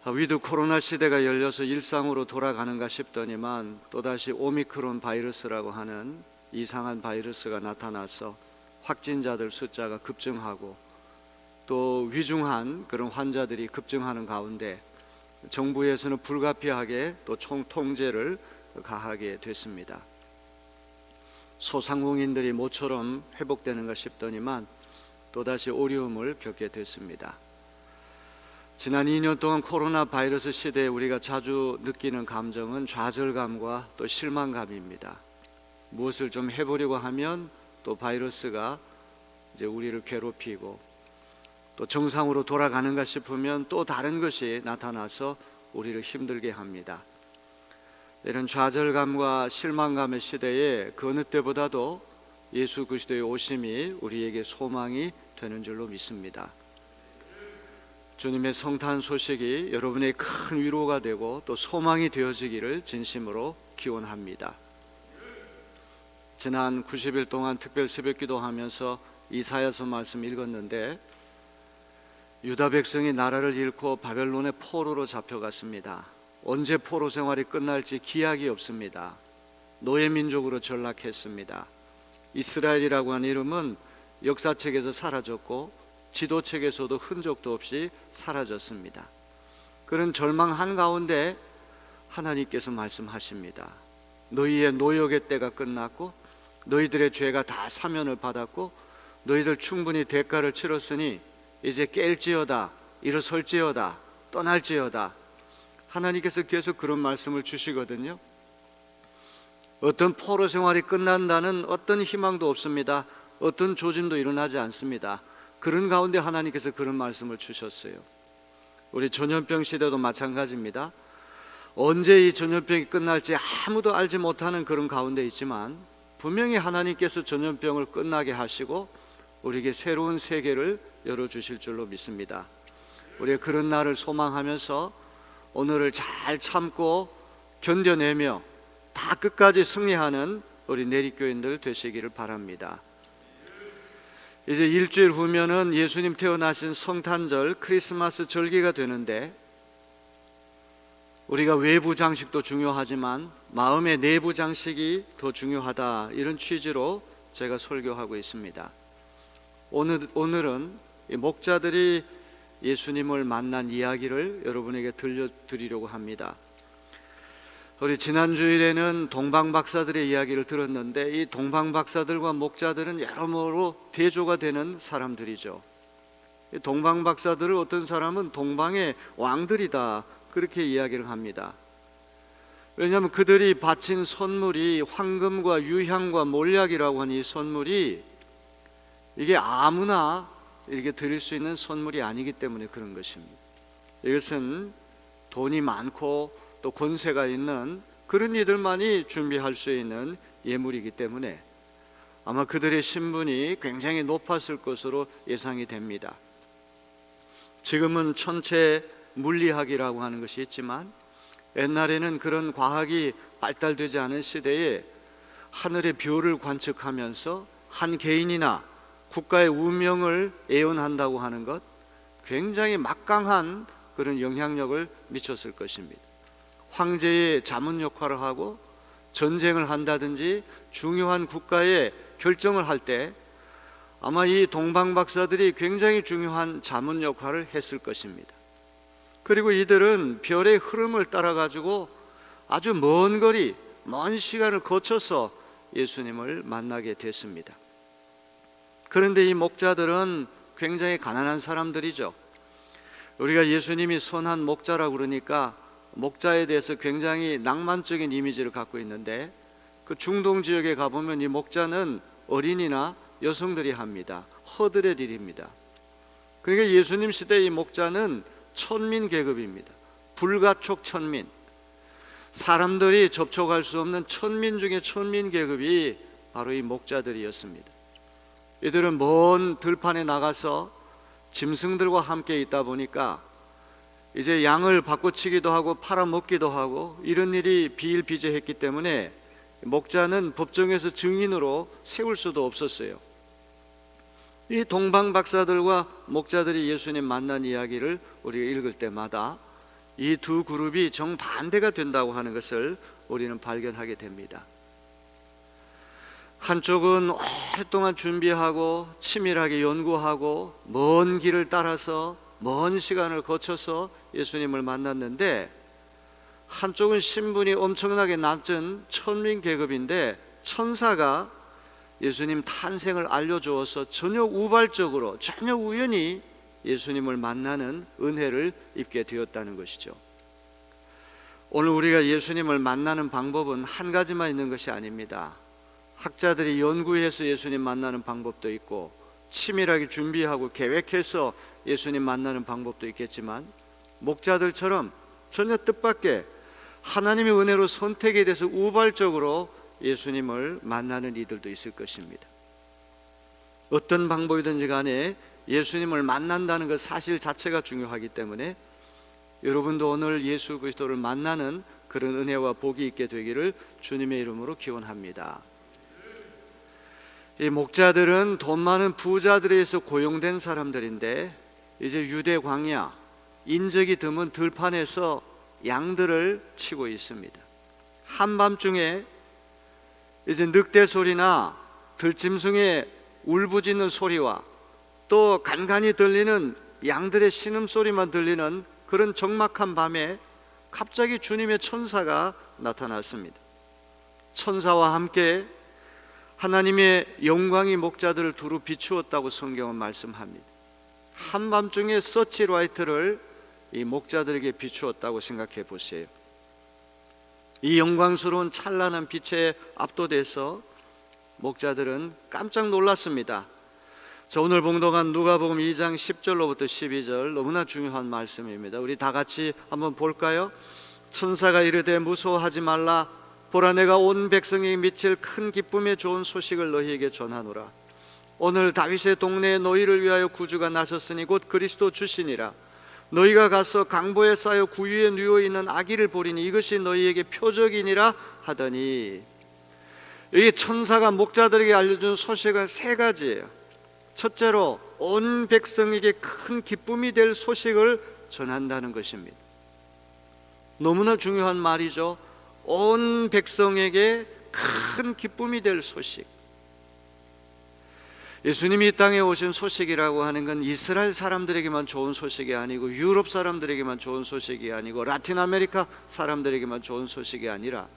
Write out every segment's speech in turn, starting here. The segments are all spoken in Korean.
위드 코로나 시대가 열려서 일상으로 돌아가는가 싶더니만 또다시 오미크론 바이러스라고 하는 이상한 바이러스가 나타나서 확진자들 숫자가 급증하고 또 위중한 그런 환자들이 급증하는 가운데 정부에서는 불가피하게 또 통제를 가하게 됐습니다. 소상공인들이 모처럼 회복되는가 싶더니만 또다시 어려움을 겪게 됐습니다. 지난 2년 동안 코로나 바이러스 시대에 우리가 자주 느끼는 감정은 좌절감과 또 실망감입니다. 무엇을 좀 해보려고 하면 또 바이러스가 이제 우리를 괴롭히고 또 정상으로 돌아가는가 싶으면 또 다른 것이 나타나서 우리를 힘들게 합니다. 이런 좌절감과 실망감의 시대에 그 어느 때보다도 예수 그리스도의 오심이 우리에게 소망이 되는 줄로 믿습니다. 주님의 성탄 소식이 여러분의 큰 위로가 되고 또 소망이 되어지기를 진심으로 기원합니다. 지난 90일 동안 특별 새벽 기도하면서 이사야서 말씀 읽었는데 유다 백성이 나라를 잃고 바벨론의 포로로 잡혀갔습니다. 언제 포로 생활이 끝날지 기약이 없습니다. 노예 민족으로 전락했습니다. 이스라엘이라고 하는 이름은 역사책에서 사라졌고 지도책에서도 흔적도 없이 사라졌습니다. 그런 절망 한가운데 하나님께서 말씀하십니다. 너희의 노역의 때가 끝났고 너희들의 죄가 다 사면을 받았고 너희들 충분히 대가를 치렀으니 이제 깰지어다, 일어설지어다, 떠날지어다. 하나님께서 계속 그런 말씀을 주시거든요. 어떤 포로 생활이 끝난다는 어떤 희망도 없습니다. 어떤 조짐도 일어나지 않습니다. 그런 가운데 하나님께서 그런 말씀을 주셨어요. 우리 전염병 시대도 마찬가지입니다. 언제 이 전염병이 끝날지 아무도 알지 못하는 그런 가운데 있지만 분명히 하나님께서 전염병을 끝나게 하시고 우리에게 새로운 세계를 열어주실 줄로 믿습니다. 우리가 그런 날을 소망하면서 오늘을 잘 참고 견뎌내며 다 끝까지 승리하는 우리 내리교인들 되시기를 바랍니다. 이제 일주일 후면은 예수님 태어나신 성탄절 크리스마스 절기가 되는데 우리가 외부 장식도 중요하지만 마음의 내부 장식이 더 중요하다, 이런 취지로 제가 설교하고 있습니다. 오늘은 목자들이 예수님을 만난 이야기를 여러분에게 들려드리려고 합니다. 우리 지난 주일에는 동방박사들의 이야기를 들었는데 이 동방박사들과 목자들은 여러모로 대조가 되는 사람들이죠. 동방박사들을 어떤 사람은 동방의 왕들이다, 그렇게 이야기를 합니다. 왜냐하면 그들이 바친 선물이 황금과 유향과 몰약이라고 하는 이 선물이 이게 아무나 이렇게 드릴 수 있는 선물이 아니기 때문에 그런 것입니다. 이것은 돈이 많고 또 권세가 있는 그런 이들만이 준비할 수 있는 예물이기 때문에 아마 그들의 신분이 굉장히 높았을 것으로 예상이 됩니다. 지금은 천체 물리학이라고 하는 것이 있지만 옛날에는 그런 과학이 발달되지 않은 시대에 하늘의 별을 관측하면서 한 개인이나 국가의 운명을 예언한다고 하는 것, 굉장히 막강한 그런 영향력을 미쳤을 것입니다. 황제의 자문 역할을 하고 전쟁을 한다든지 중요한 국가의 결정을 할 때 아마 이 동방박사들이 굉장히 중요한 자문 역할을 했을 것입니다. 그리고 이들은 별의 흐름을 따라 가지고 아주 먼 거리, 먼 시간을 거쳐서 예수님을 만나게 됐습니다. 그런데 이 목자들은 굉장히 가난한 사람들이죠. 우리가 예수님이 선한 목자라고 그러니까 목자에 대해서 굉장히 낭만적인 이미지를 갖고 있는데 그 중동 지역에 가보면 이 목자는 어린이나 여성들이 합니다. 허들의 일입니다. 그러니까 예수님 시대의 이 목자는 천민 계급입니다. 불가촉 천민, 사람들이 접촉할 수 없는 천민 중에 천민 계급이 바로 이 목자들이었습니다. 이들은 먼 들판에 나가서 짐승들과 함께 있다 보니까 이제 양을 바꿔치기도 하고 팔아먹기도 하고 이런 일이 비일비재했기 때문에 목자는 법정에서 증인으로 세울 수도 없었어요. 이 동방 박사들과 목자들이 예수님 만난 이야기를 우리가 읽을 때마다 이 두 그룹이 정반대가 된다고 하는 것을 우리는 발견하게 됩니다. 한쪽은 오랫동안 준비하고 치밀하게 연구하고 먼 길을 따라서 먼 시간을 거쳐서 예수님을 만났는데, 한쪽은 신분이 엄청나게 낮은 천민 계급인데 천사가 예수님 탄생을 알려주어서 전혀 우발적으로, 전혀 우연히 예수님을 만나는 은혜를 입게 되었다는 것이죠. 오늘 우리가 예수님을 만나는 방법은 한 가지만 있는 것이 아닙니다. 학자들이 연구해서 예수님 만나는 방법도 있고, 치밀하게 준비하고 계획해서 예수님 만나는 방법도 있겠지만, 목자들처럼 전혀 뜻밖의 하나님의 은혜로 선택에 대해서 우발적으로 예수님을 만나는 이들도 있을 것입니다. 어떤 방법이든지 간에 예수님을 만난다는 것 사실 자체가 중요하기 때문에 여러분도 오늘 예수 그리스도를 만나는 그런 은혜와 복이 있게 되기를 주님의 이름으로 기원합니다. 이 목자들은 돈 많은 부자들에 의해서 고용된 사람들인데, 이제 유대 광야, 인적이 드문 들판에서 양들을 치고 있습니다. 한밤중에 이제 늑대 소리나 들짐승의 울부짖는 소리와 또 간간히 들리는 양들의 신음소리만 들리는 그런 적막한 밤에 갑자기 주님의 천사가 나타났습니다. 천사와 함께 하나님의 영광이 목자들을 두루 비추었다고 성경은 말씀합니다. 한밤중에 서치라이트를 이 목자들에게 비추었다고 생각해 보세요. 이 영광스러운 찬란한 빛에 압도돼서 목자들은 깜짝 놀랐습니다. 자, 오늘 봉독한 누가복음 2장 10절로부터 12절 너무나 중요한 말씀입니다. 우리 다 같이 한번 볼까요? 천사가 이르되 무서워하지 말라. 보라, 내가 온 백성에게 미칠 큰 기쁨의 좋은 소식을 너희에게 전하노라. 오늘 다윗의 동네에 너희를 위하여 구주가 나셨으니 곧 그리스도 주시니라. 너희가 가서 강보에 쌓여 구유에 누워 있는 아기를 보리니 이것이 너희에게 표적이니라 하더니, 여기 천사가 목자들에게 알려준 소식은 세 가지예요. 첫째로 온 백성에게 큰 기쁨이 될 소식을 전한다는 것입니다. 너무나 중요한 말이죠. 온 백성에게 큰 기쁨이 될 소식. 예수님이 이 땅에 오신 소식이라고 하는 건 이스라엘 사람들에게만 좋은 소식이 아니고, 유럽 사람들에게만 좋은 소식이 아니고, 라틴 아메리카 사람들에게만 좋은 소식이 아니라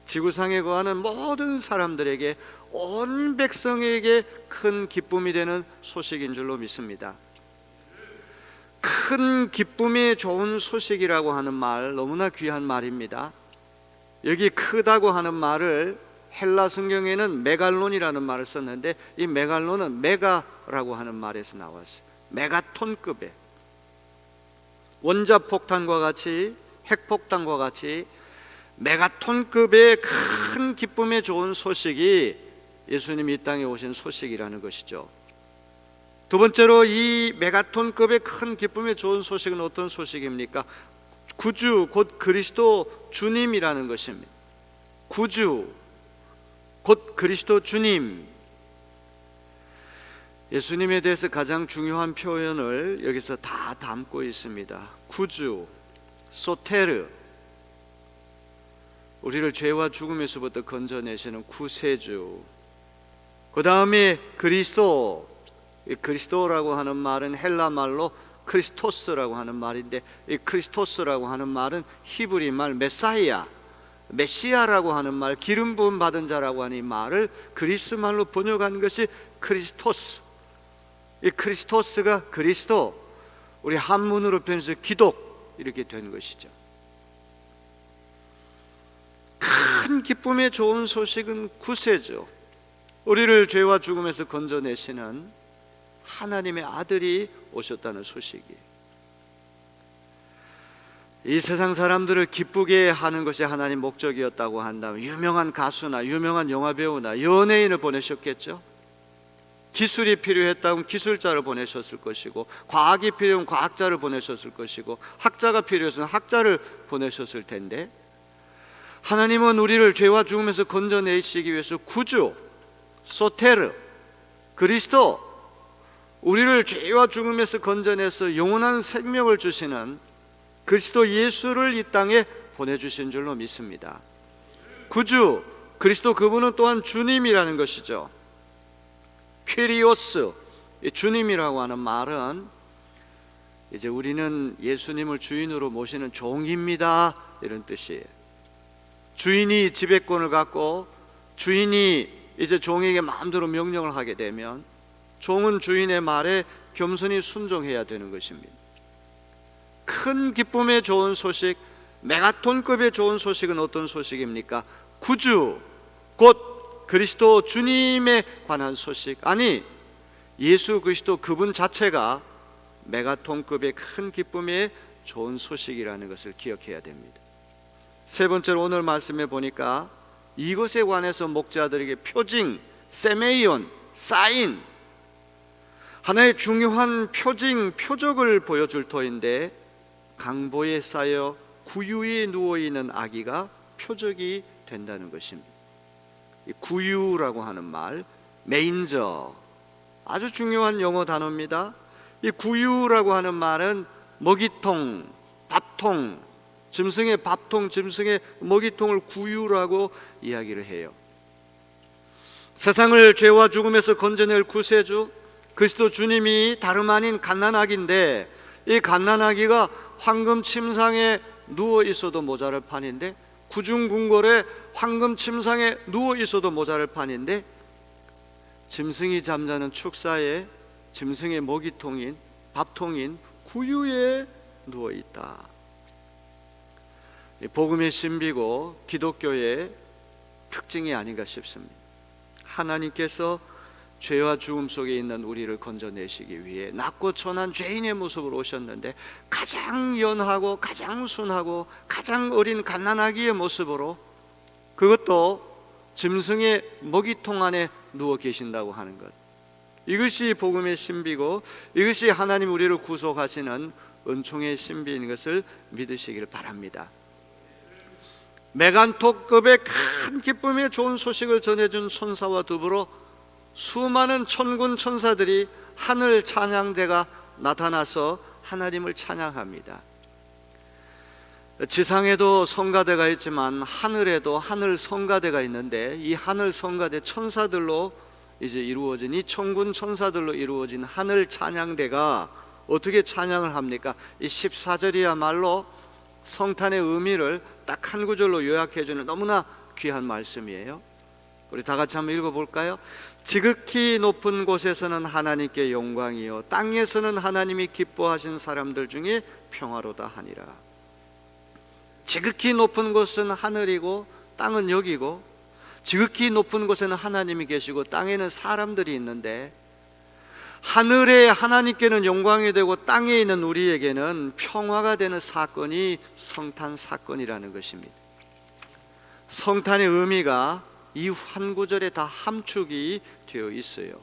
지구상에 거하는 모든 사람들에게, 온 백성에게 큰 기쁨이 되는 소식인 줄로 믿습니다. 큰 기쁨이 좋은 소식이라고 하는 말, 너무나 귀한 말입니다. 여기 크다고 하는 말을 헬라 성경에는 메갈론이라는 말을 썼는데, 이 메갈론은 메가라고 하는 말에서 나왔어요. 메가톤급의, 원자폭탄과 같이, 핵폭탄과 같이 메가톤급의 큰 기쁨에 좋은 소식이 예수님이 이 땅에 오신 소식이라는 것이죠. 두 번째로 이 메가톤급의 큰 기쁨에 좋은 소식은 어떤 소식입니까? 구주 곧 그리스도 주님이라는 것입니다. 구주 곧 그리스도 주님. 예수님에 대해서 가장 중요한 표현을 여기서 다 담고 있습니다. 구주, 소테르, 우리를 죄와 죽음에서부터 건져내시는 구세주. 그 다음에 그리스도. 그리스도라고 하는 말은 헬라 말로 크리스토스라고 하는 말인데, 이 크리스토스라고 하는 말은 히브리 말 메사이아, 메시아라고 하는 말, 기름 부음 받은 자라고 하는 이 말을 그리스 말로 번역한 것이 크리스토스. 이 크리스토스가 그리스도, 우리 한문으로 표현해서 기독, 이렇게 된 것이죠. 큰 기쁨에 좋은 소식은 구세죠. 우리를 죄와 죽음에서 건져내시는 하나님의 아들이 오셨다는 소식이에요. 이 세상 사람들을 기쁘게 하는 것이 하나님 목적이었다고 한다면, 유명한 가수나 유명한 영화배우나 연예인을 보내셨겠죠. 기술이 필요했다면 기술자를 보내셨을 것이고, 과학이 필요하면 과학자를 보내셨을 것이고, 학자가 필요했으면 학자를 보내셨을 텐데, 하나님은 우리를 죄와 죽음에서 건져내시기 위해서 구주, 소테르, 그리스도, 우리를 죄와 죽음에서 건져내서 영원한 생명을 주시는 그리스도 예수를 이 땅에 보내주신 줄로 믿습니다. 구주 그리스도 그분은 또한 주님이라는 것이죠. 퀴리오스, 주님이라고 하는 말은 이제 우리는 예수님을 주인으로 모시는 종입니다 이런 뜻이에요. 주인이 지배권을 갖고 주인이 이제 종에게 마음대로 명령을 하게 되면 종은 주인의 말에 겸손히 순종해야 되는 것입니다. 큰 기쁨의 좋은 소식, 메가톤급의 좋은 소식은 어떤 소식입니까? 구주, 곧 그리스도 주님에 관한 소식. 아니, 예수 그리스도 그분 자체가 메가톤급의 큰 기쁨의 좋은 소식이라는 것을 기억해야 됩니다. 세 번째로 오늘 말씀에 보니까 이것에 관해서 목자들에게 표징, 세메이온, 사인, 하나의 중요한 표징, 표적을 보여줄 터인데 강보에 쌓여 구유에 누워있는 아기가 표적이 된다는 것입니다. 이 구유라고 하는 말, 메인저, 아주 중요한 영어 단어입니다. 이 구유라고 하는 말은 먹이통, 밥통, 짐승의 밥통, 짐승의 먹이통을 구유라고 이야기를 해요. 세상을 죄와 죽음에서 건져낼 구세주 그리스도 주님이 다름 아닌 갓난아기인데, 이 갓난아기가 황금 침상에 누워 있어도 모자랄 판인데, 구중궁궐에 황금 침상에 누워 있어도 모자랄 판인데, 짐승이 잠자는 축사에 짐승의 먹이통인 밥통인 구유에 누워 있다. 복음의 신비고 기독교의 특징이 아닌가 싶습니다. 하나님께서 죄와 죽음 속에 있는 우리를 건져내시기 위해 낮고 천한 죄인의 모습으로 오셨는데, 가장 연하고 가장 순하고 가장 어린 갓난아기의 모습으로, 그것도 짐승의 먹이통 안에 누워 계신다고 하는 것, 이것이 복음의 신비고 이것이 하나님 우리를 구속하시는 은총의 신비인 것을 믿으시기를 바랍니다. 메간토급의 큰 기쁨의 좋은 소식을 전해준 천사와 더불어 수많은 천군 천사들이 하늘 찬양대가 나타나서 하나님을 찬양합니다. 지상에도 성가대가 있지만 하늘에도 하늘 성가대가 있는데, 이 하늘 성가대 천사들로 이제 이루어진, 이 천군 천사들로 이루어진 하늘 찬양대가 어떻게 찬양을 합니까? 이 14절이야말로 성탄의 의미를 딱 한 구절로 요약해주는 너무나 귀한 말씀이에요. 우리 다 같이 한번 읽어볼까요? 지극히 높은 곳에서는 하나님께 영광이요 땅에서는 하나님이 기뻐하신 사람들 중에 평화로다 하니라. 지극히 높은 곳은 하늘이고 땅은 여기고, 지극히 높은 곳에는 하나님이 계시고 땅에는 사람들이 있는데, 하늘에 하나님께는 영광이 되고 땅에 있는 우리에게는 평화가 되는 사건이 성탄 사건이라는 것입니다. 성탄의 의미가 이 한 구절에 다 함축이 되어 있어요.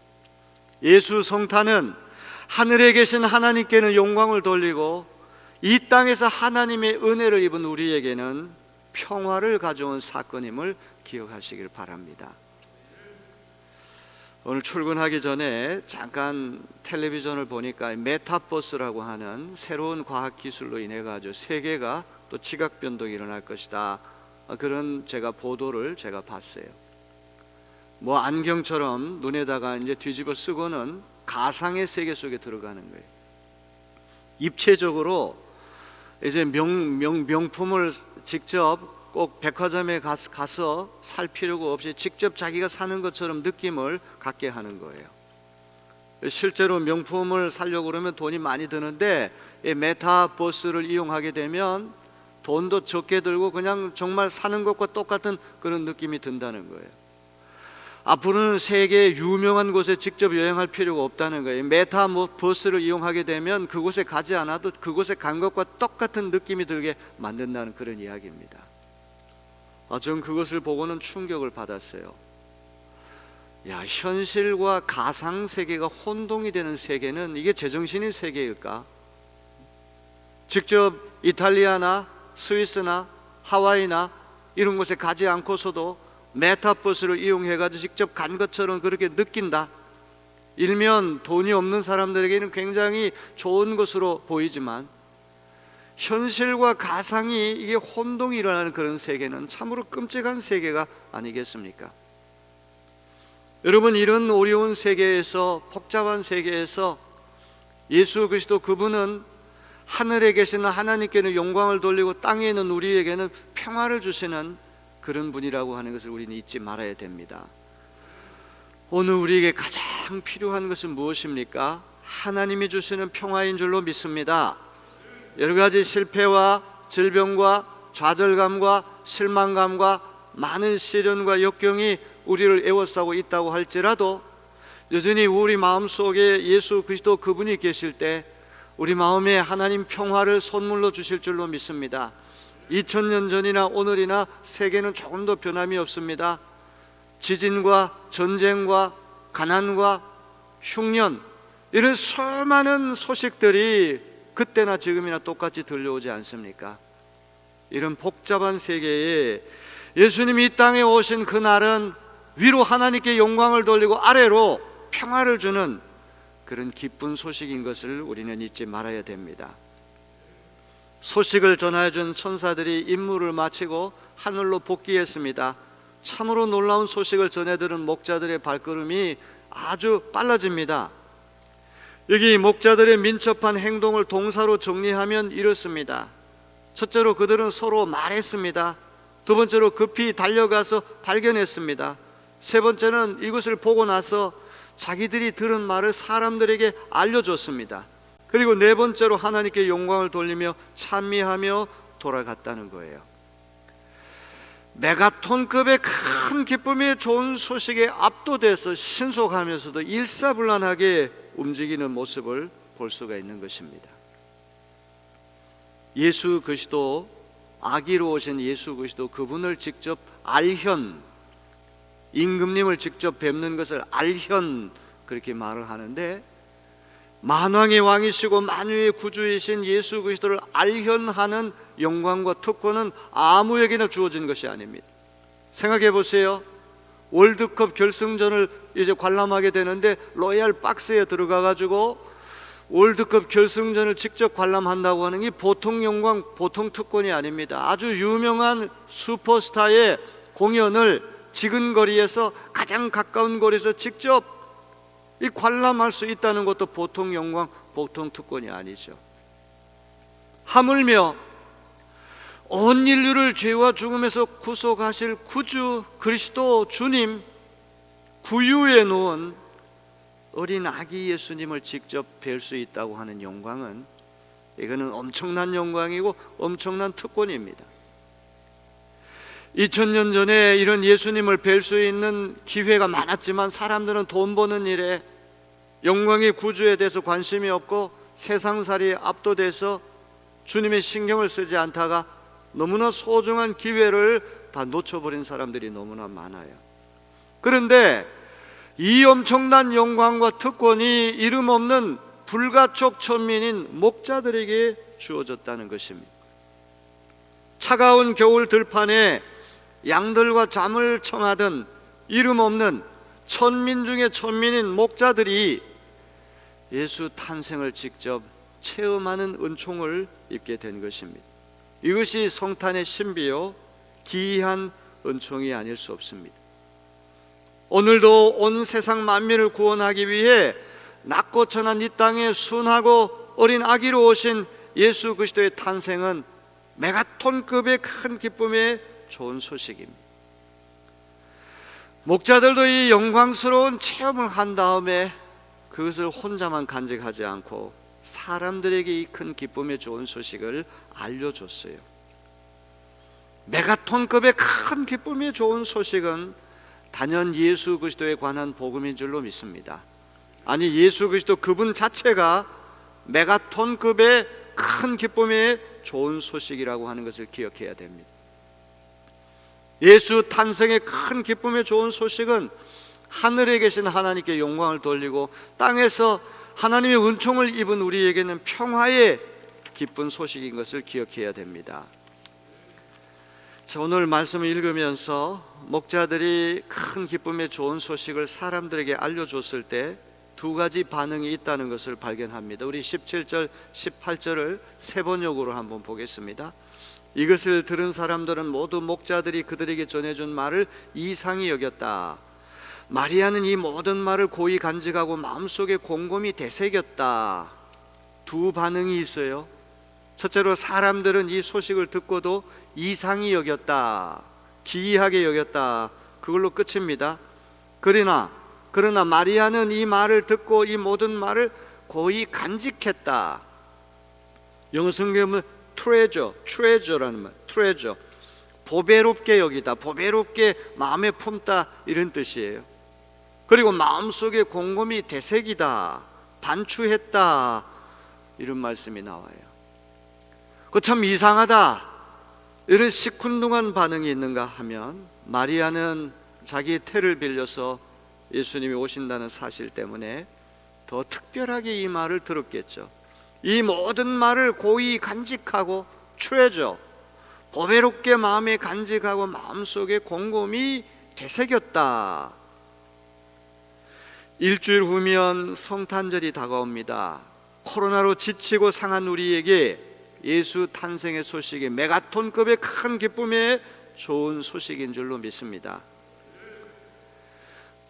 예수 성탄은 하늘에 계신 하나님께는 영광을 돌리고, 이 땅에서 하나님의 은혜를 입은 우리에게는 평화를 가져온 사건임을 기억하시길 바랍니다. 오늘 출근하기 전에 잠깐 텔레비전을 보니까 메타버스라고 하는 새로운 과학기술로 인해 가지고 세계가 또 지각 변동이 일어날 것이다, 그런 제가 보도를 제가 봤어요. 뭐 안경처럼 눈에다가 이제 뒤집어 쓰고는 가상의 세계 속에 들어가는 거예요. 입체적으로 이제 명품을 직접 꼭 백화점에 가서 살 필요가 없이 직접 자기가 사는 것처럼 느낌을 갖게 하는 거예요. 실제로 명품을 사려고 그러면 돈이 많이 드는데, 이 메타버스를 이용하게 되면 돈도 적게 들고 그냥 정말 사는 것과 똑같은 그런 느낌이 든다는 거예요. 앞으로는 세계의 유명한 곳에 직접 여행할 필요가 없다는 거예요. 메타버스를 이용하게 되면 그곳에 가지 않아도 그곳에 간 것과 똑같은 느낌이 들게 만든다는 그런 이야기입니다. 전 그것을 보고는 충격을 받았어요. 야, 현실과 가상 세계가 혼동이 되는 세계는 이게 제정신인 세계일까? 직접 이탈리아나 스위스나 하와이나 이런 곳에 가지 않고서도 메타버스를 이용해가지고 직접 간 것처럼 그렇게 느낀다. 일면 돈이 없는 사람들에게는 굉장히 좋은 것으로 보이지만, 현실과 가상이 이게 혼동이 일어나는 그런 세계는 참으로 끔찍한 세계가 아니겠습니까? 여러분, 이런 어려운 세계에서, 복잡한 세계에서 예수 그리스도 그분은 하늘에 계시는 하나님께는 영광을 돌리고 땅에 있는 우리에게는 평화를 주시는 그런 분이라고 하는 것을 우리는 잊지 말아야 됩니다. 오늘 우리에게 가장 필요한 것은 무엇입니까? 하나님이 주시는 평화인 줄로 믿습니다. 여러 가지 실패와 질병과 좌절감과 실망감과 많은 시련과 역경이 우리를 에워싸고 있다고 할지라도 여전히 우리 마음속에 예수 그리스도 그분이 계실 때 우리 마음에 하나님 평화를 선물로 주실 줄로 믿습니다. 2000년 전이나 오늘이나 세계는 조금도 변함이 없습니다. 지진과 전쟁과 가난과 흉년, 이런 수많은 소식들이 그때나 지금이나 똑같이 들려오지 않습니까? 이런 복잡한 세계에 예수님이 이 땅에 오신 그날은 위로 하나님께 영광을 돌리고 아래로 평화를 주는 그런 기쁜 소식인 것을 우리는 잊지 말아야 됩니다. 소식을 전해준 천사들이 임무를 마치고 하늘로 복귀했습니다. 참으로 놀라운 소식을 전해들은 목자들의 발걸음이 아주 빨라집니다. 여기 목자들의 민첩한 행동을 동사로 정리하면 이렇습니다. 첫째로 그들은 서로 말했습니다. 두 번째로 급히 달려가서 발견했습니다. 세 번째는 이것을 보고 나서 자기들이 들은 말을 사람들에게 알려줬습니다. 그리고 네 번째로 하나님께 영광을 돌리며 찬미하며 돌아갔다는 거예요. 메가톤급의 큰 기쁨의 좋은 소식에 압도돼서 신속하면서도 일사불란하게 움직이는 모습을 볼 수가 있는 것입니다. 예수 그리스도, 아기로 오신 예수 그리스도 그분을 직접 알현, 임금님을 직접 뵙는 것을 알현 그렇게 말을 하는데, 만왕의 왕이시고 만유의 구주이신 예수 그리스도를 알현하는 영광과 특권은 아무에게나 주어진 것이 아닙니다. 생각해 보세요. 월드컵 결승전을 이제 관람하게 되는데 로얄 박스에 들어가 가지고 월드컵 결승전을 직접 관람한다고 하는 게 보통 영광, 보통 특권이 아닙니다. 아주 유명한 슈퍼스타의 공연을 지근거리에서 가장 가까운 거리에서 직접 이 관람할 수 있다는 것도 보통 영광, 보통 특권이 아니죠. 하물며 온 인류를 죄와 죽음에서 구속하실 구주 그리스도 주님, 구유에 놓은 어린 아기 예수님을 직접 뵐 수 있다고 하는 영광은, 이거는 엄청난 영광이고 엄청난 특권입니다. 2000년 전에 이런 예수님을 뵐 수 있는 기회가 많았지만 사람들은 돈 버는 일에, 영광의 구주에 대해서 관심이 없고 세상살이에 압도돼서 주님의 신경을 쓰지 않다가 너무나 소중한 기회를 다 놓쳐버린 사람들이 너무나 많아요. 그런데 이 엄청난 영광과 특권이 이름 없는 불가촉 천민인 목자들에게 주어졌다는 것입니다. 차가운 겨울 들판에 양들과 잠을 청하던 이름 없는 천민 중에 천민인 목자들이 예수 탄생을 직접 체험하는 은총을 입게 된 것입니다. 이것이 성탄의 신비요 기이한 은총이 아닐 수 없습니다. 오늘도 온 세상 만민을 구원하기 위해 낮고 천한 이 땅에 순하고 어린 아기로 오신 예수 그리스도의 탄생은 메가톤급의 큰 기쁨의 좋은 소식입니다. 목자들도 이 영광스러운 체험을 한 다음에 그것을 혼자만 간직하지 않고 사람들에게 이 큰 기쁨의 좋은 소식을 알려줬어요. 메가톤급의 큰 기쁨의 좋은 소식은 단연 예수 그리스도에 관한 복음인 줄로 믿습니다. 아니, 예수 그리스도 그분 자체가 메가톤급의 큰 기쁨의 좋은 소식이라고 하는 것을 기억해야 됩니다. 예수 탄생의 큰 기쁨의 좋은 소식은 하늘에 계신 하나님께 영광을 돌리고 땅에서 하나님의 은총을 입은 우리에게는 평화의 기쁜 소식인 것을 기억해야 됩니다. 자, 오늘 말씀을 읽으면서 목자들이 큰 기쁨의 좋은 소식을 사람들에게 알려줬을 때 두 가지 반응이 있다는 것을 발견합니다. 우리 17절, 18절을 세 번역으로 한번 보겠습니다. 이것을 들은 사람들은 모두 목자들이 그들에게 전해준 말을 이상히 여겼다. 마리아는 이 모든 말을 고이 간직하고 마음속에 곰곰이 되새겼다. 두 반응이 있어요. 첫째로 사람들은 이 소식을 듣고도 이상히 여겼다, 기이하게 여겼다. 그걸로 끝입니다. 그러나 마리아는 이 말을 듣고 이 모든 말을 고이 간직했다. 영어 성경은 treasure라는 말, treasure, 보배롭게 여기다, 보배롭게 마음에 품다, 이런 뜻이에요. 그리고 마음속에 곰곰이 되새기다, 반추했다, 이런 말씀이 나와요. 그 참 이상하다, 이런 시큰둥한 반응이 있는가 하면, 마리아는 자기의 태를 빌려서 예수님이 오신다는 사실 때문에 더 특별하게 이 말을 들었겠죠. 이 모든 말을 고이 간직하고 treasure, 보배롭게 마음에 간직하고 마음속에 곰곰이 되새겼다. 일주일 후면 성탄절이 다가옵니다. 코로나로 지치고 상한 우리에게 예수 탄생의 소식이 메가톤급의 큰 기쁨의 좋은 소식인 줄로 믿습니다.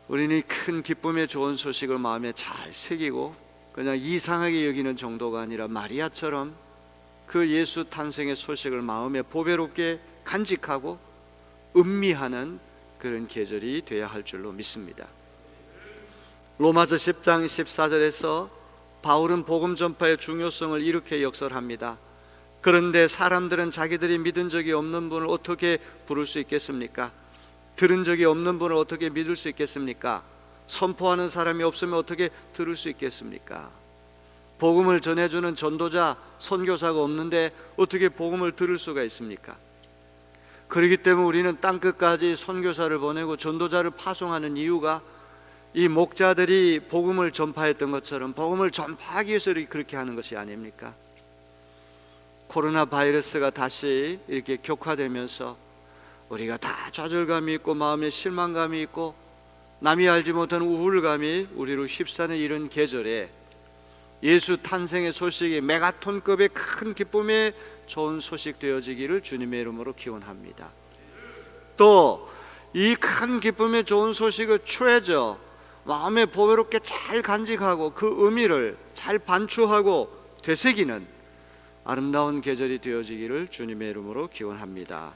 우리는 큰 기쁨의 좋은 소식을 마음에 잘 새기고 그냥 이상하게 여기는 정도가 아니라 마리아처럼 그 예수 탄생의 소식을 마음에 보배롭게 간직하고 음미하는 그런 계절이 되어야 할 줄로 믿습니다. 로마서 10장 14절에서 바울은 복음 전파의 중요성을 이렇게 역설합니다. 그런데 사람들은 자기들이 믿은 적이 없는 분을 어떻게 부를 수 있겠습니까? 들은 적이 없는 분을 어떻게 믿을 수 있겠습니까? 선포하는 사람이 없으면 어떻게 들을 수 있겠습니까? 복음을 전해주는 전도자, 선교사가 없는데 어떻게 복음을 들을 수가 있습니까? 그렇기 때문에 우리는 땅끝까지 선교사를 보내고 전도자를 파송하는 이유가 이 목자들이 복음을 전파했던 것처럼 복음을 전파하기 위해서 그렇게 하는 것이 아닙니까? 코로나 바이러스가 다시 이렇게 격화되면서 우리가 다 좌절감이 있고 마음에 실망감이 있고 남이 알지 못하는 우울감이 우리로 휩싸는 이런 계절에 예수 탄생의 소식이 메가톤급의 큰 기쁨의 좋은 소식 되어지기를 주님의 이름으로 기원합니다. 또 이 큰 기쁨의 좋은 소식을 treasure, 마음에 보배롭게 잘 간직하고 그 의미를 잘 반추하고 되새기는 아름다운 계절이 되어지기를 주님의 이름으로 기원합니다.